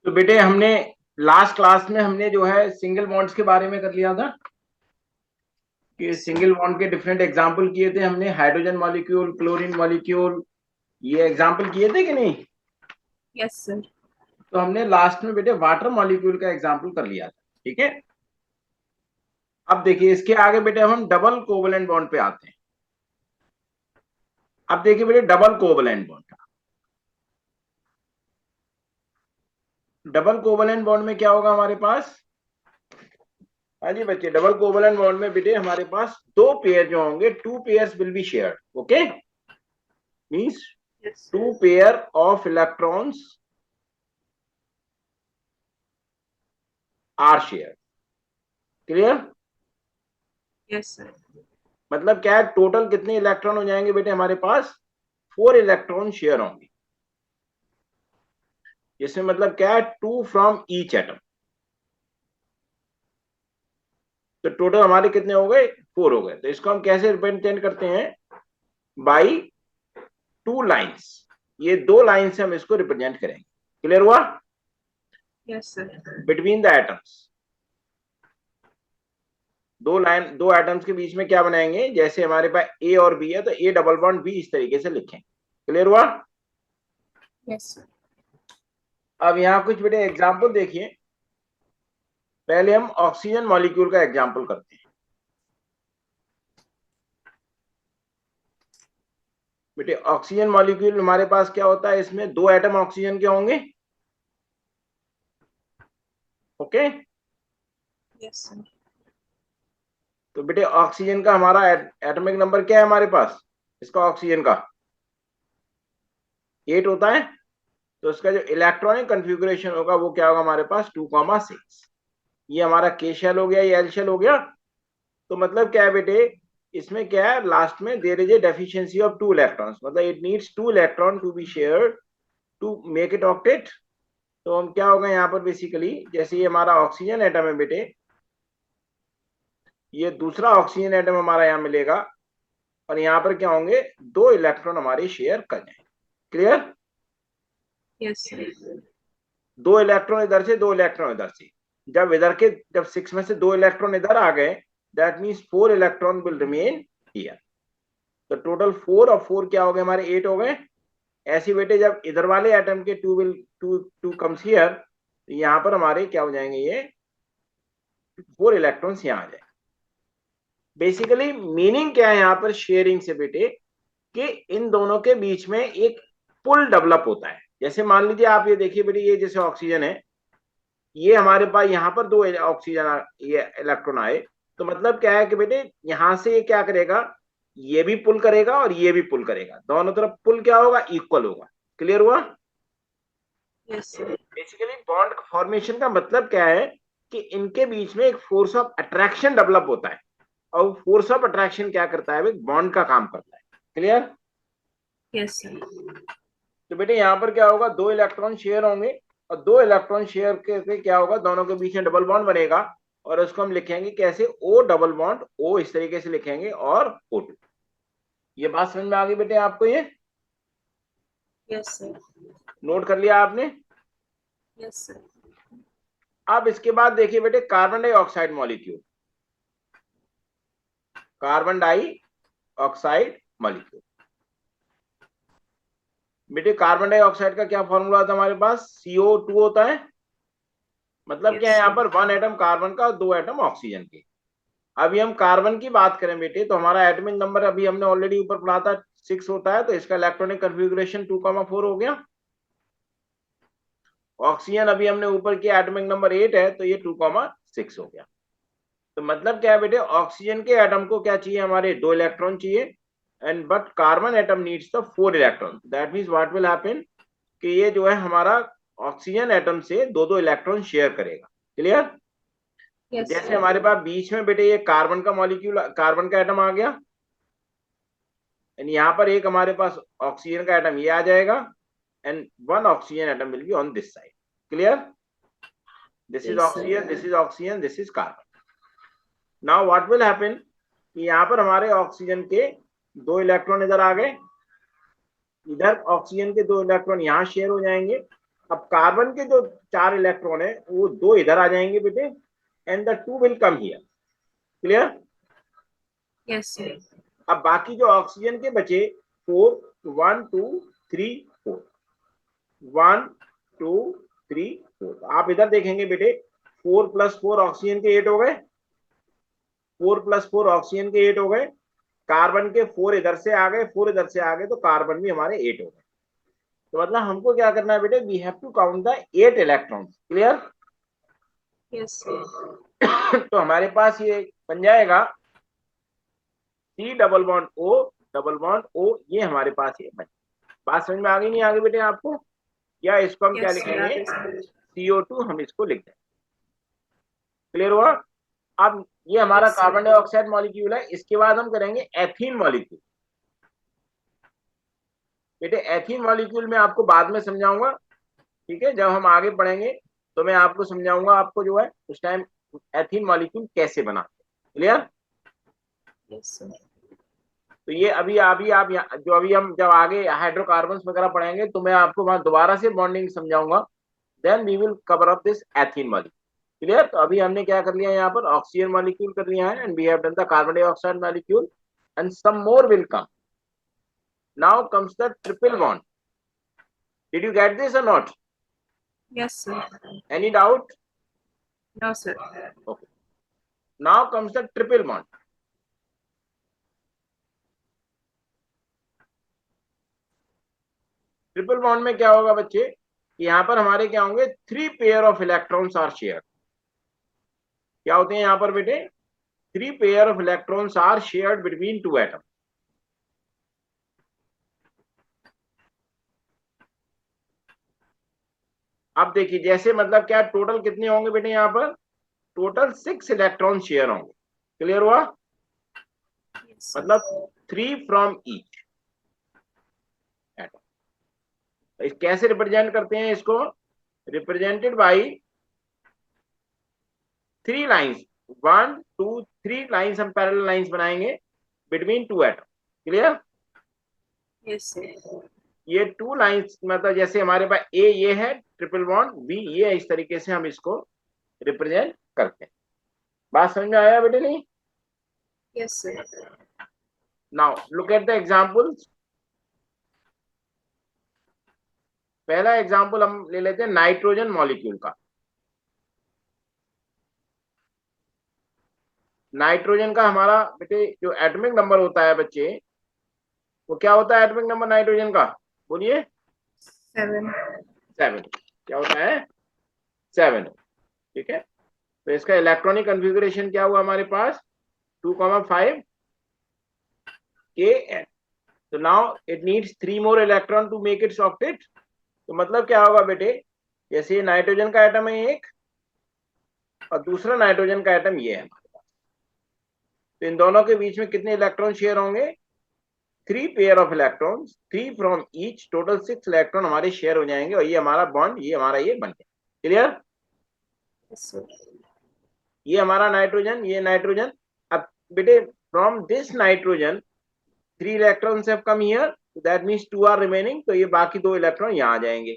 तो बेटे हमने लास्ट क्लास में हमने जो है सिंगल बॉन्ड्स के बारे में कर लिया था कि सिंगल बॉन्ड के डिफरेंट एग्जांपल किए थे हमने, हाइड्रोजन मॉलिक्यूल, क्लोरीन मॉलिक्यूल, ये एग्जांपल किए थे कि नहीं? Yes sir. तो हमने लास्ट में बेटे वाटर मॉलिक्यूल का एग्जांपल कर लिया था, ठीक है। अब देखिए इसके आगे बेटे हम डबल कोवलेंट बॉन्ड पे आते हैं। अब देखिए बेटे double covalent bond, double covalent bond में क्या होगा हमारे पास? हाँ जी बच्चे, डबल कोवलेंट बॉन्ड में बेटे हमारे पास दो पेयर जो होंगे, two pairs will be shared, okay, means yes two pair of electrons are share, clear? Yes sir. मतलब क्या है, टोटल कितने इलेक्ट्रॉन हो जाएंगे बेटे हमारे पास? 4 इलेक्ट्रॉन शेयर होंगे। इसमें मतलब क्या है, 2 फ्रॉम ईच एटम। तो टोटल हमारे कितने हो गए? 4 हो गए। तो इसको हम कैसे रिप्रेजेंट करते हैं? By 2 lines. ये 2 लाइन से हम इसको रिप्रेजेंट करेंगे, क्लियर हुआ? Yes sir. Between the atoms, दो लाइन, दो एटम्स के बीच में क्या बनाएंगे? जैसे हमारे पास ए और बी है तो ए डबल बॉन्ड बी, इस तरीके से लिखेंगे, क्लियर हुआ? Yes sir. अब यहां कुछ बेटे एग्जांपल देखिए। पहले हम ऑक्सीजन मॉलिक्यूल का एग्जांपल करते हैं। बेटे ऑक्सीजन मॉलिक्यूल हमारे पास क्या होता है, इसमें 2 एटम ऑक्सीजन के होंगे, ओके। Yes sir. तो बेटे ऑक्सीजन का हमारा एटॉमिक नंबर क्या है हमारे पास? इसका ऑक्सीजन का 8 होता है। तो इसका जो इलेक्ट्रॉनिक कन्फिगुरेशन होगा वो क्या होगा हमारे पास? 2,6। ये हमारा के शेल हो गया, ये एल शेल हो गया। तो मतलब क्या है बेटे, इसमें क्या है, लास्ट में there is a deficiency of 2 electrons, मतलब it needs 2 electron to be shared to make it octet. तो हम क्या होगा यहाँ पर बेसिकली, जैसे ये हमारा ऑक्सीजन एटम है बेटे, ये दूसरा ऑक्सीजन एटम हमारा यहाँ मिलेगा और यहाँ पर क्या होंगे, 2 इलेक्ट्रॉन हमारे शेयर कर जाएंगे, क्लियर? Yes sir. 2 इलेक्ट्रॉन इधर से, 2 इलेक्ट्रॉन इधर से। जब 6 में से 2 इलेक्ट्रॉन इधर आ गए, that means 4 electron will remain here. तो टोटल 4 और 4 क्या हो गए हमारे? 8 हो गए। ऐसे बेटे जब इधर वाले एटम के 2 कम्स हियर, तो यहाँ पर हमारे क्या हो जाएंगे, ये 4 इलेक्ट्रॉन्स यहाँ आ जाए। बेसिकली मीनिंग क्या है यहाँ पर शेयरिंग से बेटे, कि इन दोनों के बीच में एक पुल डेवलप होता है। जैसे मान लीजिए आप ये देखिए बेटे, ये जैसे ऑक्सीजन है, ये हमारे पास यहाँ पर 2 ऑक्सीजन, ये इलेक्ट्रॉन आए। तो मतलब क्या है कि बेटे यहां से ये क्या करेगा, ये भी पुल करेगा और ये भी पुल करेगा, दोनों तरफ पुल क्या होगा, इक्वल होगा, क्लियर हुआ? Yes sir. Basically bond formation का मतलब क्या है, कि इनके बीच में एक फोर्स ऑफ अट्रैक्शन डेवलप होता है। और फोर्स ऑफ अट्रैक्शन क्या करता है, बॉन्ड का काम करता है, क्लियर? Yes sir. तो बेटे यहाँ पर क्या होगा, 2 इलेक्ट्रॉन शेयर होंगे और 2 इलेक्ट्रॉन शेयर के क्या होगा, दोनों के बीच में डबल बॉन्ड बनेगा। और उसको हम लिखेंगे कैसे, ओ डबल बॉन्ड ओ, इस तरीके से लिखेंगे, और O2। ये बात समझ में आ गई बेटे आपको? ये यस सर। नोट कर लिया आपने? Yes sir. अब इसके बाद देखिए बेटे carbon dioxide molecule, carbon dioxide molecule. बेटे कार्बन डाइऑक्साइड का क्या फॉर्मूला था हमारे पास? CO2 होता है। मतलब क्या यस है, यहाँ सर। पर 1 एटम कार्बन का और 2 एटम ऑक्सीजन के। अभी हम कार्बन की बात करें बेटे, तो हमारा एटॉमिक नंबर अभी हमने ऑलरेडी ऊपर पढ़ा था, 6 होता है। तो इसका इलेक्ट्रॉनिक कन्फिगुरेशन 2,4 हो गया। ऑक्सीजन अभी हमने ऊपर किया, एटॉमिक नंबर 8 है, तो ये 2,6 हो गया। तो मतलब क्या है बेटे, ऑक्सीजन के एटम को क्या चाहिए, हमारे 2 इलेक्ट्रॉन चाहिए। And but carbon atom needs the 4 electron. That means what will happen, कि ये जो है हमारा ऑक्सीजन एटम से 2-2 इलेक्ट्रॉन शेयर करेगा, क्लियर? तो यस जैसे सर। हमारे पास बीच में बेटे ये कार्बन का मॉलिक्यूल, कार्बन का एटम आ गया, एंड यहाँ पर एक हमारे पास ऑक्सीजन का एटम ये आ जाएगा, and 1 oxygen atom will be on this side, clear? This is yes sir. Oxygen, this is oxygen, this is carbon. Now what will happen, कि यहाँ पर हमारे ऑक्सीजन के 2 इलेक्ट्रॉन इधर आ गए, इधर ऑक्सीजन के 2 इलेक्ट्रॉन यहाँ शेयर हो जाएंगे, अब कार्बन के जो 4 इलेक्ट्रॉन है वो 2 इधर आ जाएंगे बेटे, and the 2 will come here. Clear? Yes, sir. अब बाकी जो ऑक्सीजन के बचे 4, 1 2 3 4, 1 2 3 4। आप इधर देखेंगे बेटे 4 + 4 ऑक्सीजन के 8 हो गए, 4 + 4 ऑक्सीजन के 8 हो गए, कार्बन के 4 इधर से आ गए, 4 इधर से आ गए, तो कार्बन भी हमारे 8 हो गए। तो मतलब हमको क्या करना है बेटे, we have to count the 8 electrons. Clear? Yes, sir. तो हमारे पास ये बन जाएगा C डबल बॉन्ड O, ये हमारे पास ये बन। बात समझ में आ गई नहीं आगे बेटे आपको? या इसको हम क्या Yes, sir. लिखेंगे, Sir. CO2 हम इसको लिख दें। क्लियर हुआ? अब ये हमारा Yes, sir. Carbon dioxide molecule है, इसके बाद हम करेंगे एथीन मॉलिक्यूल। बेटे एथीन मॉलिक्यूल में आपको बाद में समझाऊंगा, ठीक है? जब हम आगे पढ़ेंगे तो मैं आपको समझाऊंगा, आपको जो है उस टाइम एथीन मॉलिक्यूल कैसे बनाते हैं। क्लियर? Yes, sir. तो ये अभी आप जो अभी हम जब आगे हाइड्रोकार्बन्स वगैरह पढ़ेंगे तो मैं आपको वहां दोबारा से बॉन्डिंग समझाऊंगा, then we will cover up this ethene molecule. Clear? तो अभी हमने क्या कर लिया, यहाँ पर ऑक्सीजन मॉलिक्यूल कर लिया है, and we have done the carbon dioxide molecule, and some more will come. Now comes the triple bond. Did you get this or not? Yes, sir. Any doubt? No, sir. Okay. Now comes the triple bond. Triple bond में क्या होगा बच्चे, यहाँ पर हमारे क्या होंगे, 3 pair of electrons are share. क्या होते हैं यहाँ पर बेटे, 3 pair of electrons are shared between 2 atom. अब देखिए जैसे मतलब क्या, टोटल कितने होंगे बेटे, यहाँ पर टोटल 6 इलेक्ट्रॉन शेयर होंगे। क्लियर हुआ? Yes, sir. मतलब 3 फ्रॉम ईच एटम। कैसे रिप्रेजेंट करते हैं इसको, रिप्रेजेंटेड बाई 3 लाइन्स, 1 2 3 लाइन्स, हम पैरेलल लाइन्स बनाएंगे between 2 atom. Clear? Yes, sir. ये 2 लाइन्स मतलब जैसे हमारे पास ए ये है ट्रिपल बॉन्ड, बी ये है, इस तरीके से हम इसको रिप्रेजेंट करते हैं। बात समझ में आया बेटे नहीं? Yes, sir. Now look at the examples. पहला एग्जांपल हम ले लेते हैं नाइट्रोजन मॉलिक्यूल का। नाइट्रोजन का हमारा बेटे जो एटॉमिक नंबर होता है बच्चे, वो क्या होता है एटॉमिक नंबर नाइट्रोजन का, बोलिए? 7. 7। क्या होता है? 7। ठीक है, तो इसका इलेक्ट्रॉनिक कॉन्फ़िगरेशन क्या हुआ हमारे पास, 2,5 Kn। तो now it needs 3 more electron to make its octet. तो मतलब क्या होगा बेटे, जैसे नाइट्रोजन का एटम है एक, और दूसरा नाइट्रोजन का एटम ये है हमारे पास, तो इन दोनों के बीच में कितने इलेक्ट्रॉन शेयर होंगे, 3 pair of electrons, 3 from each, total 6 electron हमारे शेयर हो जाएंगे, और ये हमारा बॉन्ड, ये हमारा ये बन गया। क्लियर? Yes, sir. ये हमारा नाइट्रोजन, ये नाइट्रोजन। अब बेटे from this nitrogen 3 electrons have come here, that means 2 are remaining, तो ये बाकी 2 इलेक्ट्रॉन यहाँ आ जाएंगे।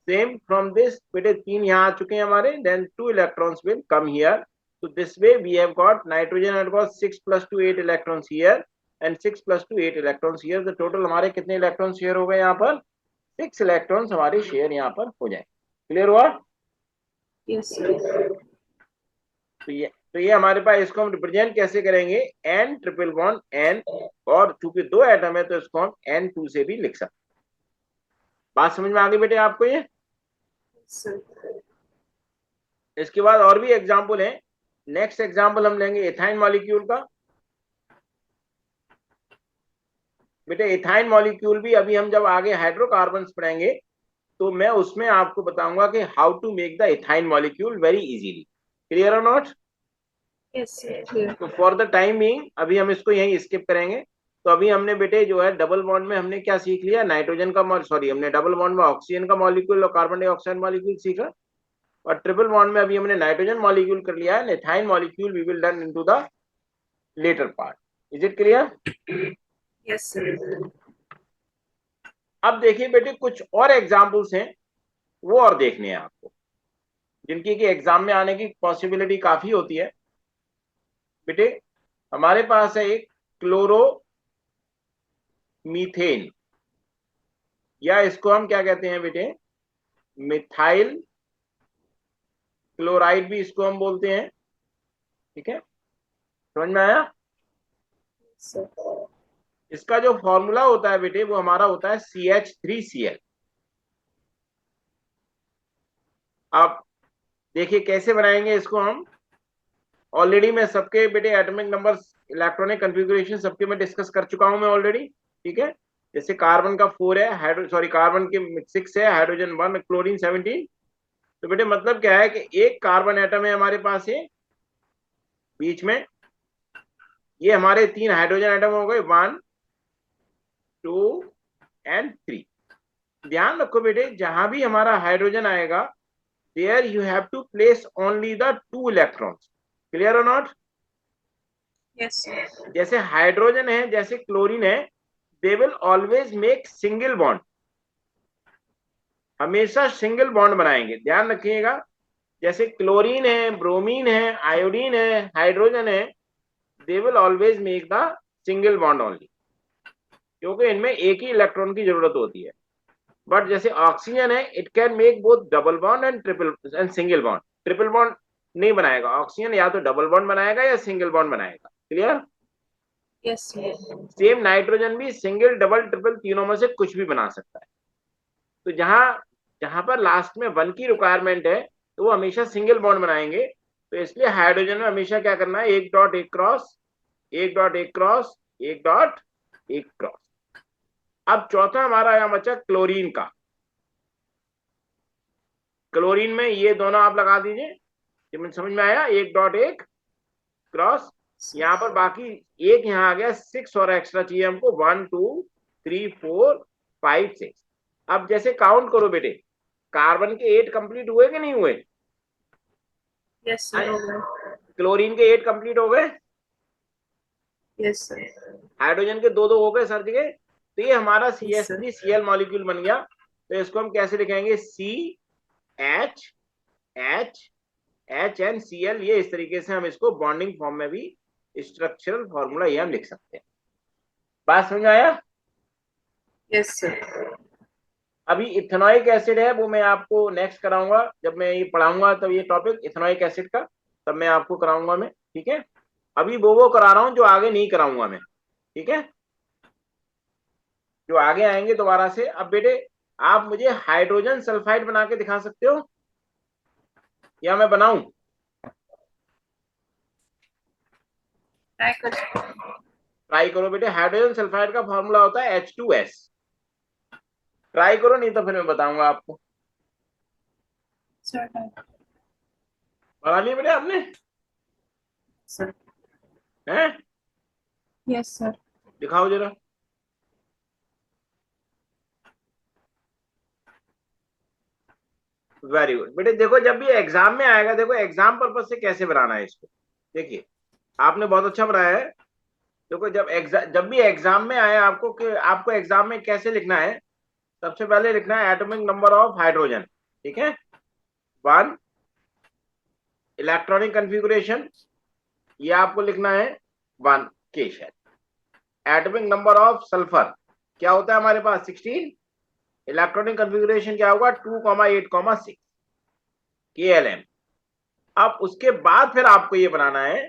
सेम फ्रॉम दिस बेटे 3 यहाँ आ चुके हैं हमारे, then 2 electrons will come here. So this way we have got nitrogen had got 6 + 2 8 electrons here, and 6 + 2 8 electrons here. The total हमारे कितने इलेक्ट्रॉन शेयर हो गए यहाँ पर, 6 इलेक्ट्रॉन्स हमारे शेयर यहाँ पर हो जाए। क्लियर हुआ? Yes, sir. तो ये हमारे पास, इसको हम रिप्रेजेंट कैसे करेंगे, N ट्रिपल बॉन्ड N, और चूंकि 2 एटम है तो इसको हम N2 से भी लिख सकते। बात समझ में आ गई बेटे आपको ये? Yes, sir. इसके बाद और भी एग्जाम्पल है। नेक्स्ट एग्जाम्पल हम लेंगे एथाइन मॉलिक्यूल का। बेटे एथाइन मॉलिक्यूल भी अभी हम जब आगे हाइड्रोकार्बन्स पढ़ेंगे तो मैं उसमें आपको बताऊंगा कि how to make the ethyne molecule very easily. Clear or not? Yes, sir. Clear. तो फॉर द टाइम बीइंग अभी हम इसको यहीं स्किप करेंगे। तो अभी हमने बेटे जो है डबल बॉन्ड में हमने क्या सीख लिया, नाइट्रोजन का हमने डबल बॉन्ड में ऑक्सीजन का मॉलिक्यूल और कार्बन डाइऑक्साइड मॉलिक्यूल सीखा, और ट्रिपल बॉन्ड में अभी हमने नाइट्रोजन मॉलिक्यूल कर लिया है। Ethyne molecule we will done into the latter part. Is it clear? Yes, sir. अब देखिए बेटे कुछ और एग्जांपल्स हैं वो और देखने हैं आपको, जिनकी कि एग्जाम में आने की पॉसिबिलिटी काफी होती है। बेटे हमारे पास है एक क्लोरो मीथेन, या इसको हम क्या कहते हैं बेटे, मिथाइल क्लोराइड भी इसको हम बोलते हैं। ठीक है, समझ में आया? sir, इसका जो फॉर्मूला होता है बेटे वो हमारा होता है CH3Cl। अब देखिए कैसे बनाएंगे इसको हम। ऑलरेडी मैं सबके बेटे एटॉमिक नंबर्स, इलेक्ट्रॉनिक कॉन्फ़िगरेशन सबके मैं डिस्कस कर चुका हूं मैं ऑलरेडी। ठीक है, जैसे कार्बन का 4 है, कार्बन के 6 है, हाइड्रोजन 1, क्लोरीन 17। तो बेटे मतलब क्या है कि एक कार्बन एटम है हमारे पास ये बीच में, ये हमारे 3 हाइड्रोजन एटम हो गए, 1 2 एंड 3। ध्यान रखो बेटे जहां भी हमारा हाइड्रोजन आएगा, there you have to place only the 2 electrons. Clear or not? yes sir, जैसे हाइड्रोजन है, जैसे क्लोरीन है, they will always make single bond, हमेशा सिंगल बॉन्ड बनाएंगे। ध्यान रखिएगा, जैसे क्लोरीन है, ब्रोमीन है, आयोडीन है, हाइड्रोजन है, they will always make the single bond only, क्योंकि इनमें एक ही इलेक्ट्रॉन की जरूरत होती है। बट जैसे ऑक्सीजन है, it can make both double bond and triple and single bond. Triple bond नहीं बनाएगा ऑक्सीजन, या तो डबल बॉन्ड बनाएगा या सिंगल बॉन्ड बनाएगा। Clear? yes sir, same nitrogen भी सिंगल, डबल, ट्रिपल तीनों में से कुछ भी बना सकता है। तो जहां जहां पर लास्ट में 1 की रिक्वायरमेंट है, तो वो हमेशा सिंगल बॉन्ड बनाएंगे। तो इसलिए हाइड्रोजन में हमेशा क्या करना है, एक डॉट एक क्रॉस, एक डॉट एक क्रॉस, एक डॉट एक क्रॉस। अब चौथा हमारा यहां बचा क्लोरीन का। क्लोरीन में ये दोनों आप लगा दीजिए, ये मुझे समझ में आया, एक डॉट एक क्रॉस। यहाँ पर बाकी एक यहाँ आ गया, 6 और एक्स्ट्रा चाहिए हमको, 1 2 3 4 5 6। अब जैसे काउंट करो बेटे, कार्बन के 8 कंप्लीट हुए कि नहीं हुए? yes sir, हो गया, क्लोरीन के 8 कंप्लीट हो गए, yes sir, हाइड्रोजन के 2 2 हो गए सर जगह। तो ये हमारा yes sir, CH3Cl मॉलिक्यूल बन गया। तो इसको हम कैसे लिखेंगे, CH H H and Cl। ये इस तरीके से हम इसको बॉन्डिंग फॉर्म में भी स्ट्रक्चरल फॉर्मूला ये हम लिख सकते हैं। बात समझ आया? yes sir, अभी इथेनॉइक एसिड है, वो मैं आपको नेक्स्ट कराऊंगा, जब मैं ये पढ़ाऊंगा तब ये टॉपिक इथेनॉइक एसिड का, तब मैं आपको कराऊंगा मैं। ठीक है, अभी वो करा रहा हूं जो आगे नहीं कराऊंगा मैं। ठीक है, जो आगे आएंगे दोबारा से। अब बेटे आप मुझे हाइड्रोजन सल्फाइड बना के दिखा सकते हो, या मैं बनाऊं? ट्राई कर, ट्राई करो बेटे, हाइड्रोजन सल्फाइड का फॉर्मूला होता है H2S। ट्राई करो, नहीं तो फिर मैं बताऊंगा आपको। sir, बना लिया बेटे आपने? sir, हैं? yes sir, दिखाओ जरा। वेरी गुड बेटे, देखो जब भी एग्जाम में आएगा, देखो एग्जाम पर्पज से कैसे बनाना है इसको। देखिए आपने बहुत अच्छा बनाया है। देखो जब भी एग्जाम में आए आपको, कि आपको एग्जाम में कैसे लिखना है, सबसे पहले लिखना है एटॉमिक नंबर ऑफ हाइड्रोजन। ठीक है, 1, इलेक्ट्रॉनिक कॉन्फ़िगरेशन ये आपको लिखना है 1 के शायद। एटॉमिक नंबर ऑफ सल्फर क्या होता है हमारे पास, 16। इलेक्ट्रॉनिक कॉन्फ़िगरेशन क्या होगा, 2,8,6 KLM। अब उसके बाद फिर आपको ये बनाना है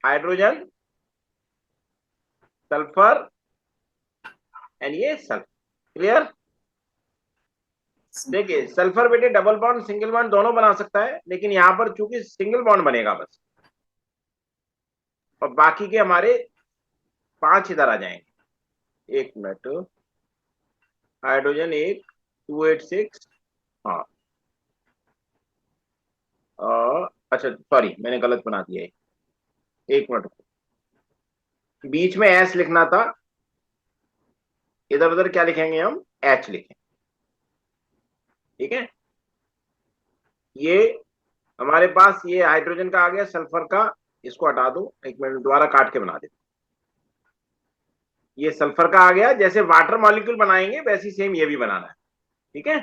हाइड्रोजन, सल्फर एंड ये सल्फर। क्लियर? देखिए सल्फर बेटे डबल बॉन्ड, सिंगल बॉन्ड दोनों बना सकता है, लेकिन यहां पर चूंकि सिंगल बॉन्ड बनेगा बस, और बाकी के हमारे 5 इधर आ जाएंगे। एक मिनट, हाइड्रोजन एक 286, हाँ अच्छा सॉरी मैंने गलत बना दिया है, एक मिनट, बीच में एस लिखना था, इधर उधर क्या लिखेंगे हम, एच लिखें। ठीक है, ये हमारे पास ये हाइड्रोजन का आ गया, सल्फर का इसको हटा दो, एक मिनट दोबारा काट के बना दे। ये सल्फर का आ गया, जैसे वाटर मॉलिक्यूल बनाएंगे वैसे सेम ये भी बनाना है। ठीक है,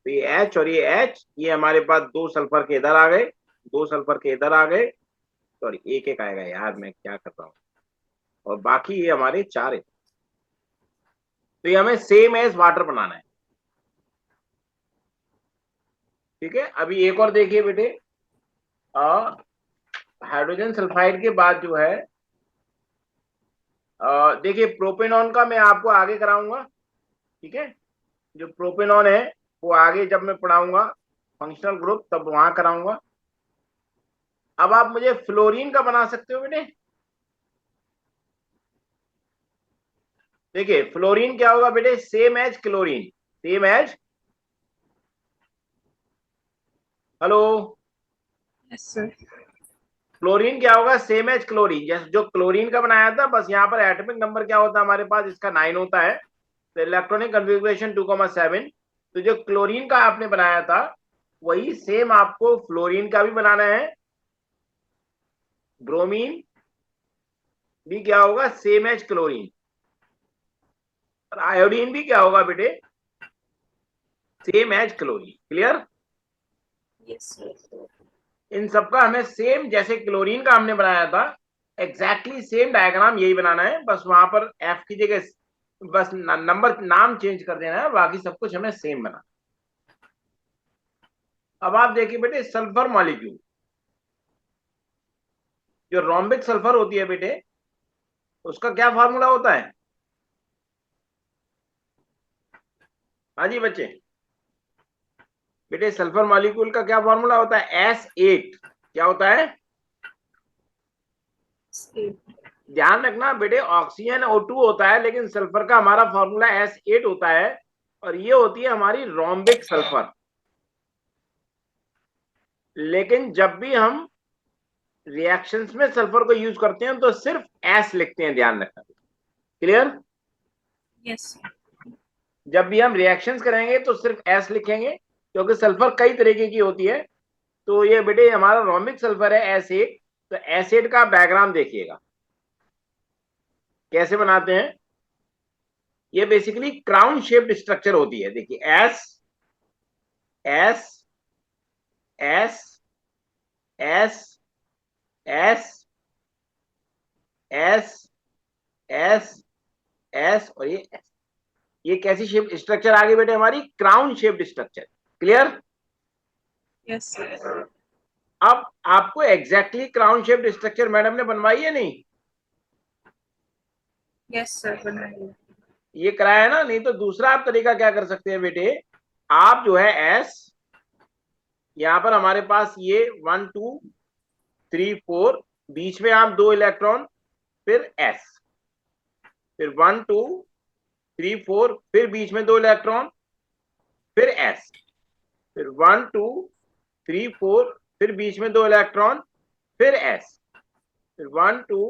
तो ये H और ये H, ये हमारे पास 2 सल्फर के इधर आ गए, 2 सल्फर के इधर आ गए, सॉरी एक एक आएगा यार, मैं क्या कर रहा हूँ, और बाकी ये हमारे 4 है। तो ये हमें सेम एज वाटर बनाना है, ठीक है। अभी एक और देखिए बेटे, हाइड्रोजन सल्फाइड के बाद जो है, देखिए प्रोपेनॉन का मैं आपको आगे कराऊंगा, ठीक है। जो प्रोपेनॉन है वो आगे जब मैं पढ़ाऊंगा फंक्शनल ग्रुप तब वहां कराऊंगा। अब आप मुझे फ्लोरीन का बना सकते हो बेटे। देखिए फ्लोरीन क्या होगा बेटे, same as chlorine, same as, hello, Yes, sir. Fluorine क्या होगा, सेम एज क्लोरीन, जैसे जो क्लोरीन का बनाया था, बस यहाँ पर एटॉमिक नंबर क्या होता है हमारे पास, इसका 9 होता है, तो इलेक्ट्रॉनिक कन्फिग्रेशन 2,7। तो जो क्लोरीन का आपने बनाया था वही सेम आपको फ्लोरीन का भी बनाना है। ब्रोमीन भी क्या होगा, सेम एज क्लोरीन। और आयोडीन भी क्या होगा बेटे, same as chlorine. Clear? Yes, sir. इन सबका हमें सेम, जैसे क्लोरीन का हमने बनाया था एग्जैक्टली सेम डायग्राम यही बनाना है, बस वहां पर एफ की जगह बस नंबर नाम चेंज कर देना है, बाकी सब कुछ हमें सेम बनाना। अब आप देखिए बेटे सल्फर मॉलिक्यूल, जो रोम्बिक सल्फर होती है बेटे, उसका क्या फार्मूला होता है? हाँ जी बच्चे, बेटे सल्फर मॉलिक्यूल का क्या फार्मूला होता है? S8। क्या होता है? ध्यान रखना बेटे, ऑक्सीजन O2 होता है, लेकिन सल्फर का हमारा फॉर्मूला S8 होता है, और ये होती है हमारी रोम्बिक सल्फर। लेकिन जब भी हम रिएक्शंस में सल्फर को यूज करते हैं तो सिर्फ S लिखते हैं, ध्यान रखना। क्लियर? Yes, sir. जब भी हम रिएक्शंस करेंगे तो सिर्फ S लिखेंगे, क्योंकि सल्फर कई तरीके की होती है। तो ये बेटे हमारा रोमिक सल्फर है S8। तो एसिड का डायग्राम देखिएगा कैसे बनाते हैं। ये बेसिकली क्राउन शेप्ड स्ट्रक्चर होती है। देखिए S S S S S S S S और ये S। ये कैसी शेप स्ट्रक्चर आ गई बेटे हमारी? Crown shaped structure. Clear? Yes, sir. अब आपको exactly crown shaped structure madam ने बनवाई है नहीं? Yes, sir. बनाइए. ये कराया है ना? नहीं तो दूसरा आप तरीका क्या कर सकते हैं बेटे, आप जो है S, यहां पर हमारे पास ये 1 2 3 4, बीच में आप 2 इलेक्ट्रॉन, फिर S, फिर 1 2 3 4, फिर बीच में 2 इलेक्ट्रॉन, फिर S, फिर 1 2 3 4, फिर बीच में 2 इलेक्ट्रॉन, फिर S, फिर 1 2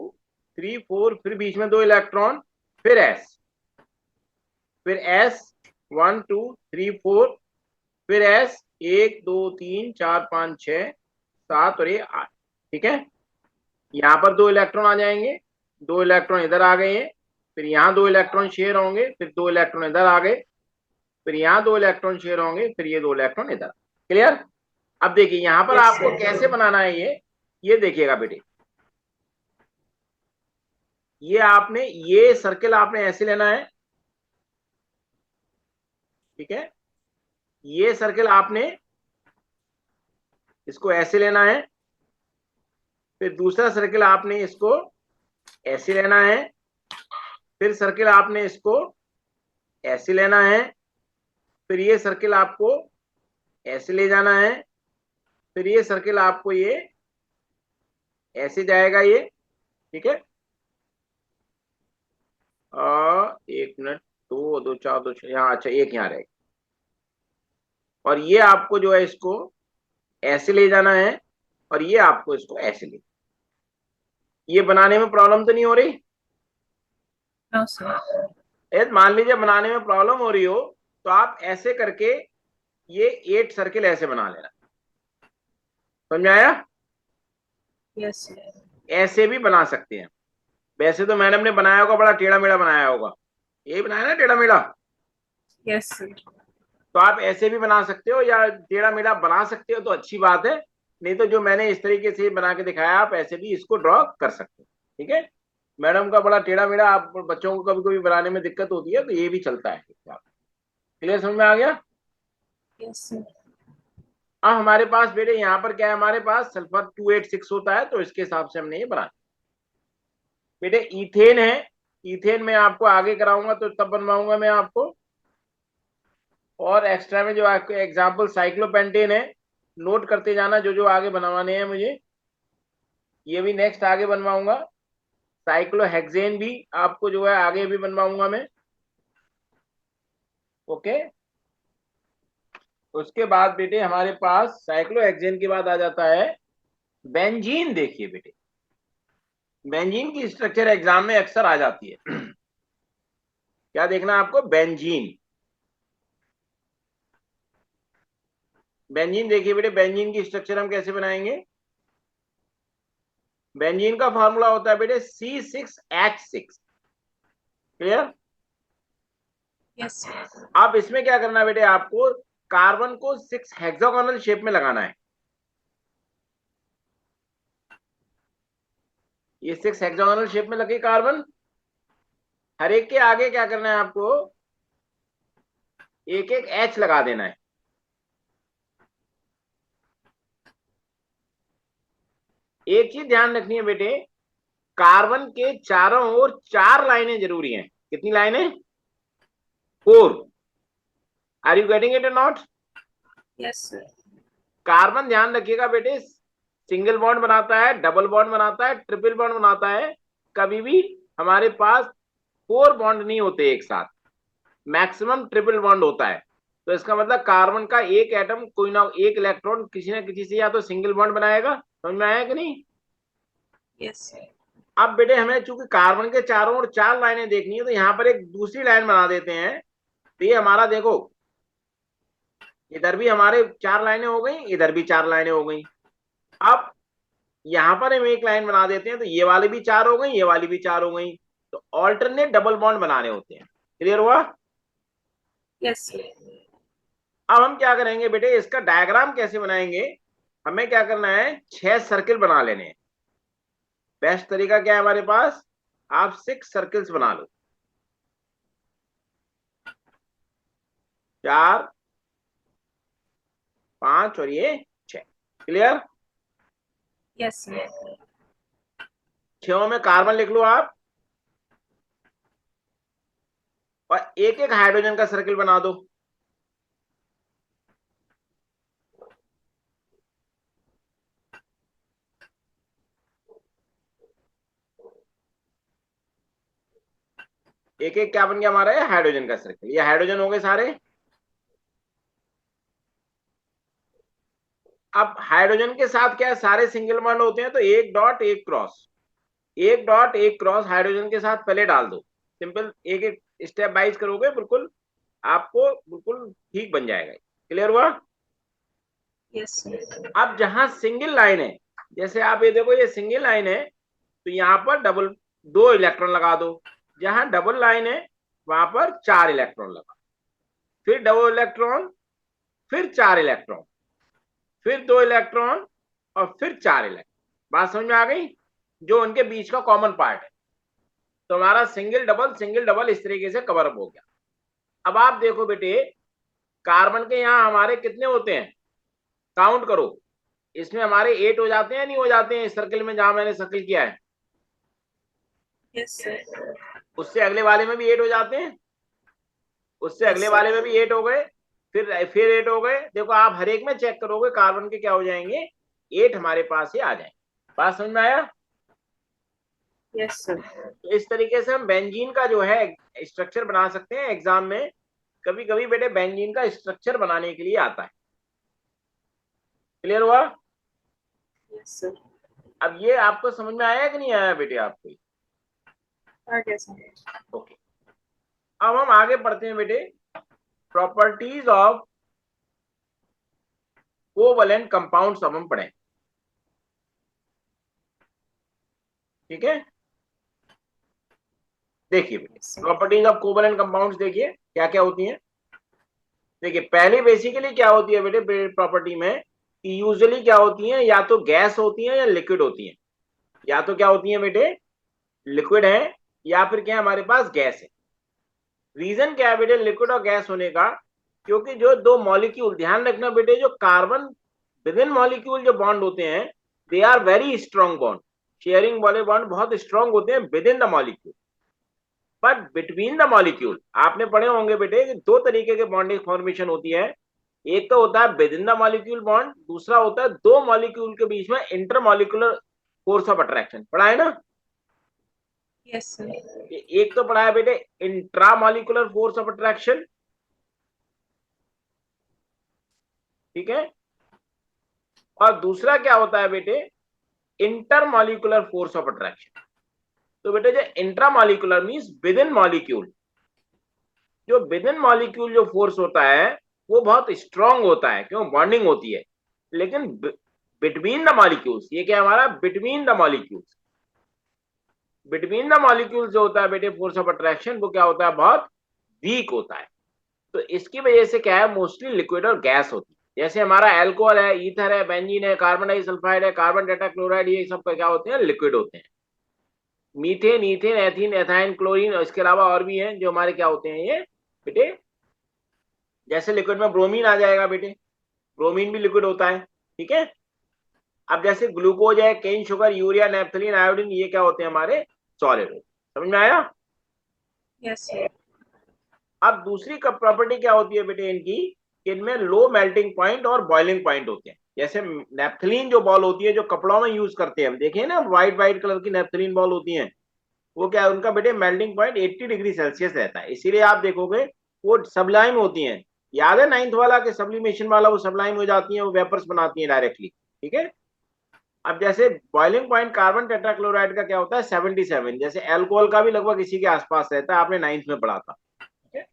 3 4, फिर बीच में 2 इलेक्ट्रॉन, फिर S, फिर S 1 2 3 4, फिर S 1 2 3 4 5 6 7 और ये 8। ठीक है, यहाँ पर 2 इलेक्ट्रॉन आ जाएंगे, 2 इलेक्ट्रॉन इधर आ गए हैं, फिर यहाँ 2 इलेक्ट्रॉन शेयर होंगे, फिर 2 इलेक्ट्रॉन इधर आ गए, फिर यहाँ 2 इलेक्ट्रॉन शेयर होंगे, फिर ये 2 इलेक्ट्रॉन इधर। क्लियर? अब देखिए यहाँ पर Yes, आपको sir. कैसे बनाना है ये देखिएगा बेटे। ये आपने, ये सर्किल आपने ऐसे लेना है, ठीक है। ये सर्किल आपने इसको ऐसे लेना है, फिर दूसरा सर्किल आपने इसको ऐसे लेना है, फिर सर्किल आपने इसको ऐसे लेना है, फिर ये सर्किल आपको ऐसे ले जाना है, फिर ये सर्किल आपको ये ऐसे जाएगा ये। ठीक है, एक मिनट, 2 2 4 2 6 यहाँ, अच्छा एक यहाँ रहेगा, और ये आपको जो है इसको ऐसे ले जाना है, और ये आपको इसको ऐसे ले। ये बनाने में प्रॉब्लम तो नहीं हो रही? No, sir. मान लीजिए बनाने में प्रॉब्लम हो रही हो तो आप ऐसे करके ये 8 सर्किल ऐसे बना लेना। समझ आया? Yes, sir. ऐसे भी बना सकते हैं। वैसे तो मैडम ने बनाया होगा बड़ा टेढ़ा मेढ़ा बनाया होगा, यही बनाया ना टेढ़ा मेढ़ा? Yes, sir. तो आप ऐसे भी बना सकते हो या टेढ़ा मेढ़ा बना सकते हो तो अच्छी बात है, नहीं तो जो मैंने इस तरीके से बना के दिखाया आप ऐसे भी इसको ड्रॉ कर सकते हो। ठीक है, मैडम का बड़ा टेढ़ा मेढ़ा आप बच्चों को कभी कभी बनाने में दिक्कत होती है, तो ये भी चलता है। क्लियर, समझ में आ गया? Yes, sir. अब हमारे पास बेटे यहाँ पर क्या है, हमारे पास सल्फर 286 होता है, तो इसके हिसाब से हमने ये बना। बेटे इथेन है, इथेन में आपको आगे कराऊंगा तो तब बनवाऊंगा मैं आपको। और एक्स्ट्रा में जो आपको एग्जाम्पल साइक्लोपेंटेन है, नोट करते जाना जो जो आगे बनवाने हैं मुझे, ये भी नेक्स्ट आगे बनवाऊंगा। साइक्लोहेक्सेन भी आपको जो है आगे भी बनवाऊंगा मैं। ओके, उसके बाद बेटे हमारे पास साइक्लोहेक्सेन के बाद आ जाता है बेंजीन। देखिए बेटे, बेंजीन की स्ट्रक्चर एग्जाम में अक्सर आ जाती है। क्या देखना है आपको, बेंजीन। बेंजीन देखिए बेटे, बेंजीन की स्ट्रक्चर हम कैसे बनाएंगे। बेंजीन का फॉर्मूला होता है बेटे C6H6। क्लियर? Yes, sir. अब इसमें क्या करना है बेटे, आपको कार्बन को 6 हेक्सागोनल शेप में लगाना है। ये 6 हेक्सागोनल शेप में लगे कार्बन। हर एक के आगे क्या करना है आपको, एक एक H लगा देना है। एक चीज ध्यान रखनी है बेटे, कार्बन के चारों ओर 4 लाइनें जरूरी हैं। कितनी लाइनें? 4। आर यू गेटिंग इट और नॉट? Yes, sir. कार्बन ध्यान रखिएगा बेटे, सिंगल बॉन्ड बनाता है, डबल बॉन्ड बनाता है, ट्रिपल बॉन्ड बनाता है। कभी भी हमारे पास 4 बॉन्ड नहीं होते एक साथ, मैक्सिमम ट्रिपल बॉन्ड होता है। तो इसका मतलब कार्बन का एक एटम कोई ना एक इलेक्ट्रॉन किसी ना किसी से या तो सिंगल बॉन्ड बनाएगा। समझ में आया कि नहीं? Yes, sir. अब बेटे हमें चूंकि कार्बन के चारों ओर 4 लाइनें देखनी है, तो यहां पर एक दूसरी लाइन बना देते हैं। तो ये हमारा देखो, इधर भी हमारे 4 लाइनें हो गई, इधर भी 4 लाइनें हो गई। अब यहां पर हम एक लाइन बना देते हैं, तो ये वाली भी 4 हो गई, ये वाली भी 4 हो गई। तो ऑल्टरनेट डबल बॉन्ड बनाने होते हैं। क्लियर हुआ? Yes, sir. अब हम क्या करेंगे बेटे, इसका डायग्राम कैसे बनाएंगे। हमें क्या करना है, 6 सर्किल बना लेने हैं। बेस्ट तरीका क्या है हमारे पास, आप 6 सर्किल्स बना लो। 4, 5 और ये 6। क्लियर? Yes, sir. 6 में कार्बन लिख लो आप, और एक एक हाइड्रोजन का सर्किल बना दो। एक एक क्या बन गया हमारा, ये हाइड्रोजन का सर्किल। ये हाइड्रोजन हो गए सारे। अब हाइड्रोजन के साथ क्या है, सारे सिंगल बॉन्ड होते हैं, तो एक डॉट एक क्रॉस, एक डॉट एक क्रॉस हाइड्रोजन के साथ पहले डाल दो। सिंपल, एक एक स्टेप वाइज करोगे, बिल्कुल आपको बिल्कुल ठीक बन जाएगा। क्लियर हुआ? Yes, sir. अब जहां सिंगल लाइन है, जैसे आप ये देखो ये सिंगल लाइन है, तो यहाँ पर डबल 2 इलेक्ट्रॉन लगा दो। जहां डबल लाइन है वहां पर 4 इलेक्ट्रॉन लगा, फिर डबल इलेक्ट्रॉन, फिर 4 इलेक्ट्रॉन, फिर 2 इलेक्ट्रॉन, और फिर 4 इलेक्ट्रॉन। बात समझ में आ गई? जो उनके बीच का कॉमन पार्ट है। तो हमारा सिंगल डबल इस तरीके से कवर अप हो गया। अब आप देखो बेटे, कार्बन के यहाँ हमारे कितने होते हैं, काउंट करो। इसमें हमारे 8 हो जाते हैं, नहीं हो जाते हैं, इस सर्किल में जहां मैंने सर्किल किया है, Yes, sir. उससे अगले वाले में भी 8 हो जाते हैं, उससे Yes, अगले sir. वाले में भी 8 हो गए, फिर 8 हो गए। देखो आप हर एक में चेक करोगे, कार्बन के क्या हो जाएंगे, 8 हमारे पास ही आ जाएंगे। बात समझ में आया? Yes, sir. तो इस तरीके से हम बेंजीन का जो है स्ट्रक्चर बना सकते हैं एग्जाम में। कभी कभी बेटे बेंजीन का स्ट्रक्चर बनाने के लिए आता है। क्लियर हुआ? Yes, sir. अब ये आपको समझ में आया कि नहीं आया बेटे आपको? Okay, sir. ओके, अब हम आगे पढ़ते हैं बेटे, प्रॉपर्टीज ऑफ कोवैलेंट कंपाउंड्स अब हम पढ़ें। ठीक है, देखिए बेटे Yes, sir. Properties of covalent compounds देखिए क्या क्या होती हैं। देखिए पहले बेसिकली क्या होती है बेटे प्रॉपर्टी में, यूजुअली क्या होती है, या तो गैस होती है या लिक्विड होती है। या तो क्या होती है बेटे, लिक्विड है, या फिर क्या हमारे पास गैस है। रीजन क्या है बेटे लिक्विड और गैस होने का, क्योंकि जो दो मॉलिक्यूल, ध्यान रखना बेटे, जो कार्बन विद इन मॉलिक्यूल जो बॉन्ड होते हैं, they are very strong bond, sharing वाले बॉन्ड बहुत स्ट्रॉन्ग होते हैं within the molecule. But between the molecule आपने पढ़े होंगे बेटे कि दो तरीके के बॉन्डिंग फॉर्मेशन होती है। एक तो होता है with in the molecule bond, दूसरा होता है दो मॉलिक्यूल के बीच में inter molecular force of attraction. पढ़ा है ना? Yes, sir. एक तो पढ़ा है बेटे intra molecular force of attraction, ठीक है, और दूसरा क्या होता है बेटे, inter molecular force of attraction. तो बेटे जो intra molecular means with in molecule, जो विद इन मॉलिक्यूल जो फोर्स होता है वो बहुत स्ट्रांग होता है, क्यों, बॉन्डिंग होती है। लेकिन बिटवीन द मॉलिक्यूल्स, ये क्या हमारा between the molecules, between the molecules जो होता है बेटे फोर्स ऑफ अट्रैक्शन, वो क्या होता है, बहुत वीक होता है। तो इसकी वजह से क्या है, मोस्टली लिक्विड और गैस होती है। जैसे हमारा एल्कोहल है, ईथर है, बेंजीन है, कार्बन डाइसल्फाइड है, कार्बन टेट्राक्लोराइड, ये सब क्या होते हैं, लिक्विड होते हैं। Methane, ethane, ethene, ethyne, chlorine, और इसके अलावा और भी हैं जो हमारे क्या होते हैं ये बेटे, जैसे लिक्विड में ब्रोमीन आ जाएगा बेटे, ब्रोमीन भी लिक्विड होता है, ठीक है। अब जैसे ग्लूकोज है, cane sugar, urea, naphthalene, iodine, ये क्या होते हैं, हमारे सॉलिड होते हैं। समझ में आया? Yes, sir. अब दूसरी प्रॉपर्टी क्या होती है बेटे इनकी, इनमें लो मेल्टिंग पॉइंट और बॉइलिंग पॉइंट होते हैं। जैसे नेफ्थलीन जो बॉल होती है, जो कपड़ों में यूज करते हैं, देखें ना, व्हाइट व्हाइट कलर की नेफ्थलीन बॉल होती है, वो क्या है, उनका बेटे मेल्टिंग पॉइंट 80 डिग्री सेल्सियस रहता है। इसीलिए आप देखोगे वो सबलाइम होती हैं। याद है नाइन्थ वाला के सब्लिमेशन वाला, वो सबलाइम हो जाती है, वो वेपर्स बनाती है डायरेक्टली, ठीक है। अब जैसे बॉइलिंग पॉइंट कार्बन टेट्राक्लोराइड का क्या होता है, 77, जैसे अल्कोहल का भी लगभग इसी के आसपास रहता है, आपने नाइन्थ में पढ़ा था, ठीक है।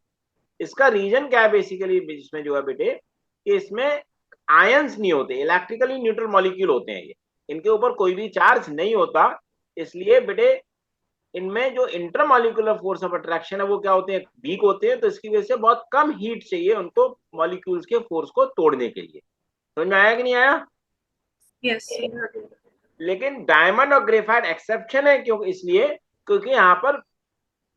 इसका रीजन क्या है बेसिकली, इसमें जो है बेटे, कि इसमें आयंस नहीं होते, इलेक्ट्रिकली न्यूट्रल मॉलिक्यूल होते हैं ये, इनके ऊपर कोई भी चार्ज नहीं होता। इसलिए बेटे इनमें जो इंटरमॉलिक्यूलर फोर्स ऑफ अट्रैक्शन है वो क्या होते हैं, वीक होते हैं। तो इसकी वजह से बहुत कम हीट चाहिए उनको मॉलिक्यूल्स के फोर्स को तोड़ने के लिए। समझ में आया कि नहीं आया? Yes, sir. लेकिन डायमंड और ग्रेफाइट एक्सेप्शन है, क्यों, इसलिए क्योंकि यहाँ पर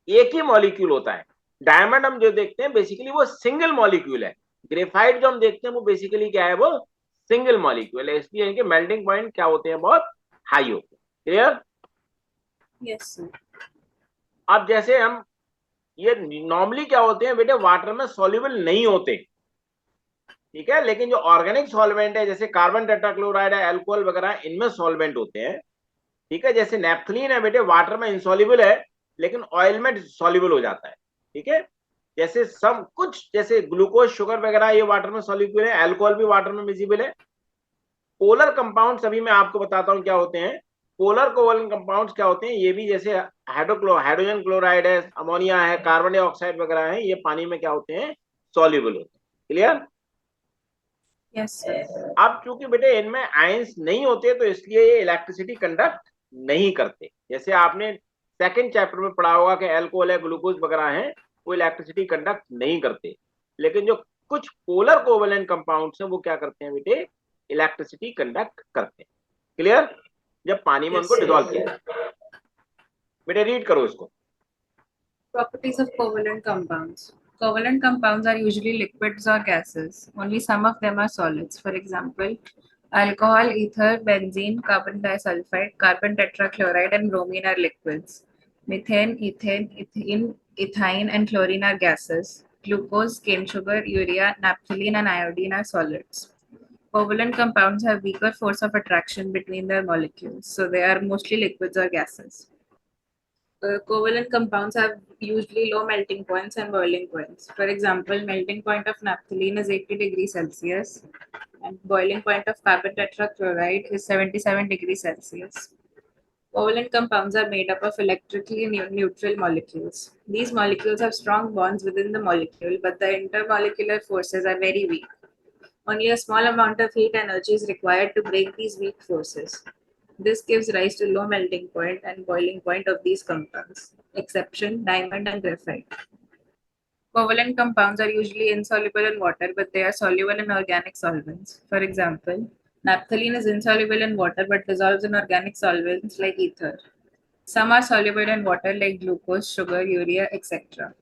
एक ही मॉलिक्यूल होता है। डायमंड हम जो देखते हैं बेसिकली वो सिंगल मॉलिक्यूल है, ग्रेफाइट जो हम देखते हैं वो बेसिकली क्या है, वो सिंगल मॉलिक्यूल है। इसलिए इनके मेल्टिंग पॉइंट क्या होते हैं, बहुत हाई होते हैं। क्लियर? Yes, sir. अब जैसे हम ये नॉर्मली क्या होते हैं बेटे, वाटर में सॉल्युबल नहीं होते, ठीक है, लेकिन जो ऑर्गेनिक सॉल्वेंट है, जैसे कार्बन टेट्राक्लोराइड है, अल्कोहल वगैरह, इनमें सॉल्वेंट होते हैं, ठीक है। जैसे नेफ्थलीन है बेटे, वाटर में इंसॉल्युबल है, लेकिन ऑयल में सॉल्युबल हो जाता है, ठीक है। जैसे सब कुछ, जैसे ग्लूकोज, शुगर वगैरह, ये वाटर में सॉल्युबल है, अल्कोहल भी वाटर में मिजिबल है। पोलर कंपाउंड्स अभी मैं आपको बताता हूं क्या होते हैं। पोलर कोवलेंट कंपाउंड्स क्या होते हैं, ये भी जैसे हाइड्रोजन क्लोराइड है, अमोनिया है, कार्बन डाइऑक्साइड वगैरह है, ये पानी में क्या होते हैं, सॉल्युबल होते हैं। क्लियर? Yes, sir. अब चूंकि बेटे इनमें आयंस नहीं होते, तो इसलिए ये इलेक्ट्रिसिटी कंडक्ट नहीं करते। जैसे आपने सेकंड चैप्टर में पढ़ा होगा कि अल्कोहल है, ग्लूकोज वगैरह है, वो इलेक्ट्रिसिटी कंडक्ट नहीं करते। लेकिन जो कुछ पोलर कोवेलेंट कंपाउंड्स हैं वो क्या करते हैं बेटे, इलेक्ट्रिसिटी कंडक्ट करते हैं। क्लियर? जब पानी में Yes, उनको sir. डिसॉल्व किया जाता है। बेटे रीड करो इसको। Properties of covalent compounds. Covalent compounds are usually liquids or gases. Only some of them are solids. For example, alcohol, ether, benzene, carbon disulfide, carbon tetrachloride, and bromine are liquids. Methane, ethane, ethyne, and chlorine are gases. Glucose, cane sugar, urea, naphthalene, and iodine are solids. Covalent compounds have weaker force of attraction between their molecules, so they are mostly liquids or gases. Covalent compounds have usually low melting points and boiling points. For example, melting point of naphthalene is 80 degrees Celsius and boiling point of carbon tetrachloride is 77 degrees Celsius. Covalent compounds are made up of electrically neutral molecules. These molecules have strong bonds within the molecule, but the intermolecular forces are very weak. Only a small amount of heat energy is required to break these weak forces. This gives rise to low melting point and boiling point of these compounds. Exception, diamond and graphite. Covalent compounds are usually insoluble in water, but they are soluble in organic solvents. For example, naphthalene is insoluble in water but dissolves in organic solvents like ether. Some are soluble in water like glucose, sugar, urea, etc.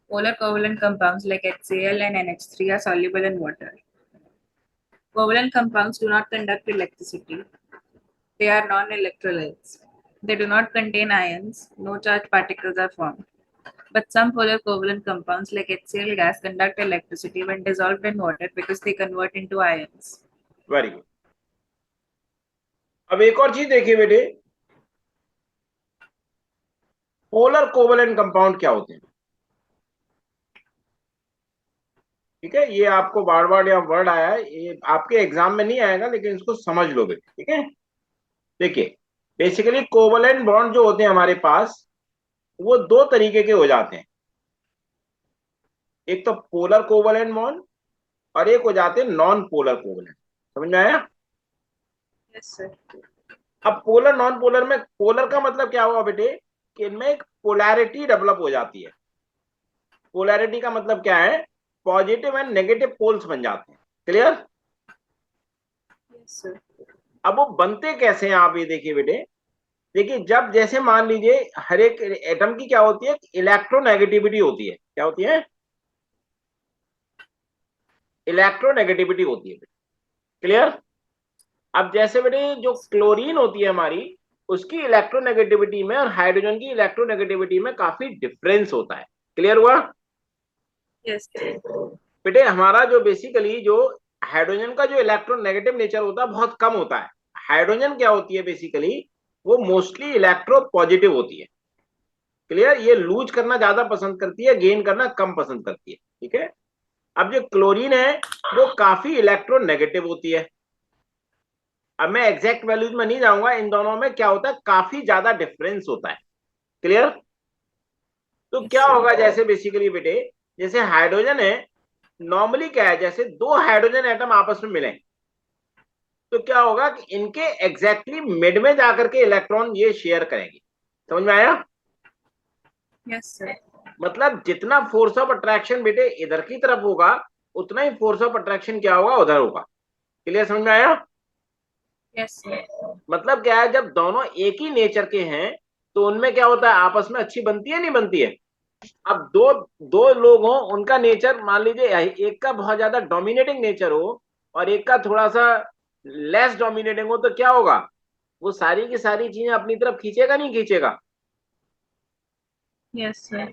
Polar covalent compounds like HCl and NH3 are soluble in water. Covalent compounds do not conduct electricity. They are non-electrolytes. They do not contain ions. No charged particles are formed. But some polar covalent compounds like HCl gas conduct electricity when dissolved in water because they convert into ions. Very good. अब एक और चीज देखिए बेटे, polar covalent compound क्या होते हैं? ठीक है, ये आपको बार बार यहाँ वर्ड आया है, ये आपके एग्जाम में नहीं आएगा, लेकिन इसको समझ लो बेटे। ठीक है, देखिए बेसिकली कोवलेंट बॉन्ड जो होते हैं हमारे पास, वो दो तरीके के हो जाते हैं। एक तो पोलर कोवलेंट बॉन्ड और एक हो जाते हैं नॉन पोलर कोवलेंट। समझ में आया? Yes, sir. अब पोलर नॉन पोलर में, पोलर का मतलब क्या हुआ बेटे कि इनमें एक पोलैरिटी डेवलप हो जाती है। पोलैरिटी का मतलब क्या है? पॉजिटिव एंड नेगेटिव पोल्स बन जाते हैं। क्लियर? Yes, sir. अब वो बनते कैसे हैं आप ये देखिए बेटे। देखिए, जब जैसे मान लीजिए हर एक एटम की क्या होती है, इलेक्ट्रोनेगेटिविटी होती है। क्या होती है? इलेक्ट्रोनेगेटिविटी होती है। क्लियर? अब जैसे बेटे जो क्लोरीन होती है हमारी, उसकी इलेक्ट्रोनेगेटिविटी में और हाइड्रोजन की इलेक्ट्रोनेगेटिविटी में काफी डिफरेंस होता है। क्लियर हुआ? Yes, sir. बेटे हमारा जो बेसिकली जो हाइड्रोजन का जो इलेक्ट्रोनेगेटिव नेचर होता है बहुत कम होता है। हाइड्रोजन क्या होती है बेसिकली, वो मोस्टली इलेक्ट्रो पॉजिटिव होती है। क्लियर? ये लूज करना ज्यादा पसंद करती है, गेन करना कम पसंद करती है। ठीक है, अब जो क्लोरीन है वो काफी इलेक्ट्रोनेगेटिव होती है। अब मैं एग्जैक्ट वैल्यूज में नहीं जाऊंगा, इन दोनों में क्या होता है, काफी ज्यादा डिफरेंस होता है। क्लियर? तो Yes, क्या sir. होगा, जैसे बेसिकली बेटे जैसे हाइड्रोजन है, नॉर्मली क्या है, जैसे दो हाइड्रोजन एटम आपस में मिले तो क्या होगा कि इनके एग्जैक्टली मिड में जाकर के इलेक्ट्रॉन ये शेयर करेंगे। समझ में आया? Yes, sir. मतलब जितना फोर्स ऑफ अट्रैक्शन बेटे इधर की तरफ होगा, उतना ही फोर्स ऑफ अट्रैक्शन क्या होगा, उधर होगा। क्लियर? समझ में आया? Yes, sir. मतलब क्या है, जब दोनों एक ही नेचर के हैं तो उनमें क्या होता है, आपस में अच्छी बनती है नहीं बनती है? अब दो दो लोग हों, उनका नेचर मान लीजिए एक का बहुत ज्यादा डोमिनेटिंग नेचर हो और एक का थोड़ा सा लेस डोमिनेटिंग हो, तो क्या होगा, वो सारी की सारी चीजें अपनी तरफ खींचेगा नहीं खींचेगा? Yes, sir.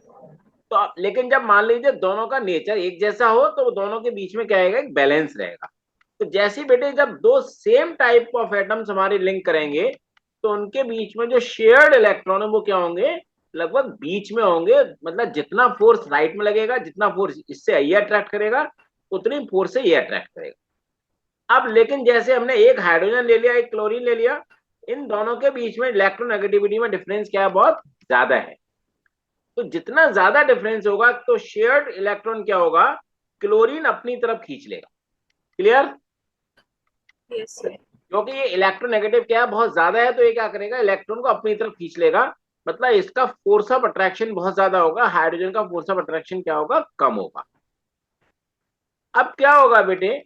तो लेकिन जब मान लीजिए दोनों का नेचर एक जैसा हो तो दोनों के बीच में क्या आएगा, एक बैलेंस रहेगा। तो जैसे बेटे जब दो सेम टाइप ऑफ एटम्स हमारे लिंक करेंगे तो उनके बीच में जो शेयर्ड इलेक्ट्रॉन है वो क्या होंगे, लगभग बीच में होंगे। मतलब जितना फोर्स राइट में लगेगा, जितना फोर्स इससे ये अट्रैक्ट करेगा, उतनी फोर्स से ये अट्रैक्ट करेगा। अब लेकिन जैसे हमने एक हाइड्रोजन ले लिया, एक क्लोरीन ले लिया, इन दोनों के बीच में इलेक्ट्रोनेगेटिविटी में डिफरेंस क्या है, बहुत ज्यादा है। तो जितना ज्यादा डिफरेंस होगा तो शेयर्ड इलेक्ट्रॉन क्या होगा, क्लोरीन अपनी तरफ खींच लेगा। क्लियर? Yes, sir. क्योंकि ये इलेक्ट्रोनेगेटिव क्या है, बहुत ज्यादा है, तो ये क्या करेगा, इलेक्ट्रॉन को अपनी तरफ खींच लेगा। मतलब इसका फोर्स ऑफ अट्रैक्शन बहुत ज्यादा होगा, हाइड्रोजन का फोर्स ऑफ अट्रैक्शन क्या होगा, कम होगा। अब क्या होगा बेटे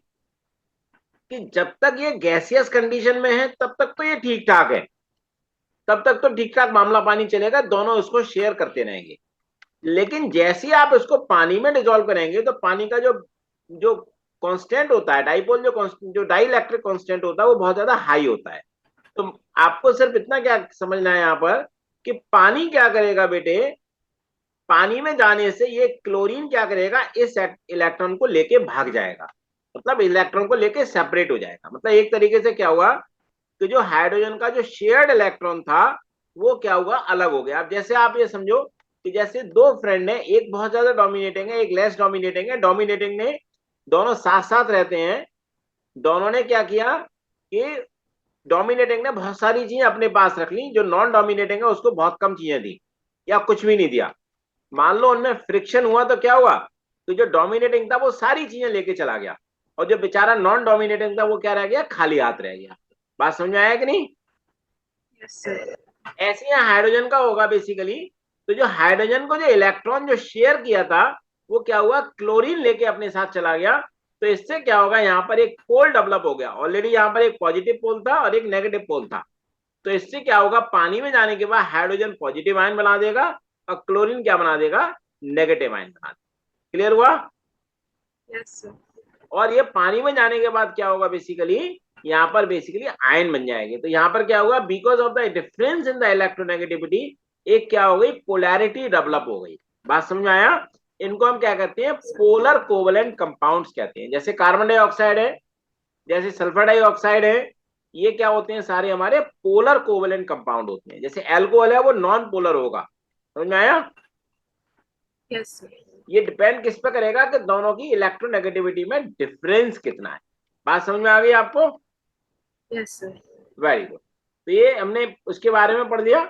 कि जब तक ये गैसियस कंडीशन में है तब तक तो ये ठीक ठाक है, तब तक तो ठीक ठाक मामला पानी चलेगा, दोनों इसको शेयर करते रहेंगे। लेकिन जैसे ही आप इसको पानी में डिजोल्व करेंगे तो पानी का जो जो कांस्टेंट होता है, डाइपोल जो डाई इलेक्ट्रिक कांस्टेंट होता है, वो बहुत ज्यादा हाई होता है। तो आपको सिर्फ इतना क्या समझना है यहाँ पर कि पानी क्या करेगा बेटे, पानी में जाने से ये क्लोरीन क्या करेगा, इस इलेक्ट्रॉन को लेके भाग जाएगा। मतलब इलेक्ट्रॉन को लेके सेपरेट हो जाएगा। मतलब एक तरीके से क्या हुआ कि जो हाइड्रोजन का जो शेयर्ड इलेक्ट्रॉन था वो क्या हुआ, अलग हो गया। अब जैसे आप ये समझो कि जैसे दो फ्रेंड है, एक बहुत ज्यादा डोमिनेटिंग है, एक लेस डोमिनेटिंग है। डोमिनेटिंग ने दोनों साथ साथ रहते हैं, दोनों ने क्या किया कि डोमिनेटिंग ने बहुत सारी चीजें अपने पास रख ली, जो नॉन डोमिनेटिंग है उसको बहुत कम चीजें दी या कुछ भी नहीं दिया। मान लो उनमें फ्रिक्शन हुआ तो क्या हुआ, तो जो डोमिनेटिंग था वो सारी चीजें लेके चला गया और जो बेचारा नॉन डोमिनेटिंग था वो क्या रह गया, खाली हाथ रह गया। बात समझ में आया कि नहीं? Yes, sir. ऐसे ही हाइड्रोजन का होगा बेसिकली। तो जो हाइड्रोजन को जो इलेक्ट्रॉन जो शेयर किया था वो क्या हुआ, क्लोरीन लेके अपने साथ चला गया, तो इससे क्या होगा, यहाँ पर एक पोल डेवलप हो गया। ऑलरेडी यहाँ पर एक पॉजिटिव पोल था और एक नेगेटिव पोल था, तो इससे क्या होगा, पानी में जाने के बाद हाइड्रोजन पॉजिटिव आयन बना देगा और क्लोरीन क्या बना देगा, नेगेटिव आयन बना देगा। क्लियर हुआ? Yes, sir. और ये पानी में जाने के बाद क्या होगा, बेसिकली यहाँ पर बेसिकली आयन बन जाएंगे। तो यहाँ पर क्या होगा, because of the difference in the electronegativity एक क्या हो गई, पोलैरिटी डेवलप हो गई। बात समझ में आया? इनको हम क्या कहते हैं, पोलर कोवलेंट कंपाउंड्स कहते हैं। जैसे कार्बन डाइऑक्साइड है, जैसे सल्फर डाइऑक्साइड है, ये क्या होते हैं, सारे हमारे पोलर कोवलेंट कंपाउंड होते हैं। जैसे एल्कोहल है वो नॉन पोलर होगा। समझ में आया? Yes, sir. ये डिपेंड किस पे करेगा कि दोनों की इलेक्ट्रोनेगेटिविटी में डिफरेंस कितना है। बात समझ में आ गई आपको? Yes, sir. Very good. तो ये हमने उसके बारे में पढ़ लिया।